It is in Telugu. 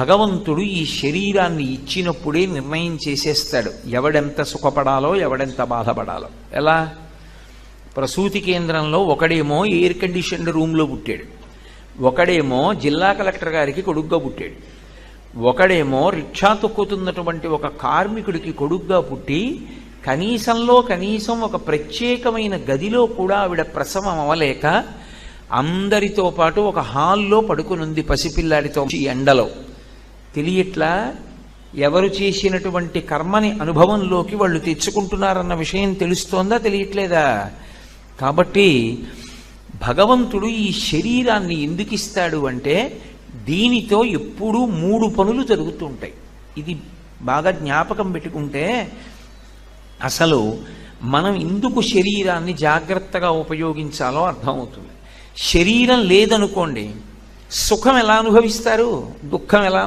భగవంతుడు ఈ శరీరాన్ని ఇచ్చినప్పుడే నిర్ణయం చేసేస్తాడు ఎవడెంత సుఖపడాలో ఎవడెంత బాధపడాలో. ఎలా? ప్రసూతి కేంద్రంలో ఒకడేమో ఎయిర్ కండిషన్డ్ రూమ్లో పుట్టాడు, ఒకడేమో జిల్లా కలెక్టర్ గారికి కొడుగ్గా పుట్టాడు, ఒకడేమో రిక్షా తొక్కుతున్నటువంటి ఒక కార్మికుడికి కొడుగ్గా పుట్టి కనీసంలో కనీసం ఒక ప్రత్యేకమైన గదిలో కూడా ఆవిడ ప్రసవం అవ్వలేక అందరితో పాటు ఒక హాల్లో పడుకునుంది పసిపిల్లాడితో. ఈ ఎండలో తెలియట్లా ఎవరు చేసినటువంటి కర్మని అనుభవంలోకి వాళ్ళు తెచ్చుకుంటున్నారన్న విషయం తెలుస్తోందా తెలియట్లేదా? కాబట్టి భగవంతుడు ఈ శరీరాన్ని ఎందుకు ఇస్తాడు అంటే దీనితో ఎప్పుడూ 3 పనులు జరుగుతుంటాయి. ఇది బాగా జ్ఞాపకం పెట్టుకుంటే అసలు మనం ఎందుకు శరీరాన్ని జాగ్రత్తగా ఉపయోగించాలో అర్థమవుతుంది. శరీరం లేదనుకోండి, సుఖం ఎలా అనుభవిస్తారు, దుఃఖం ఎలా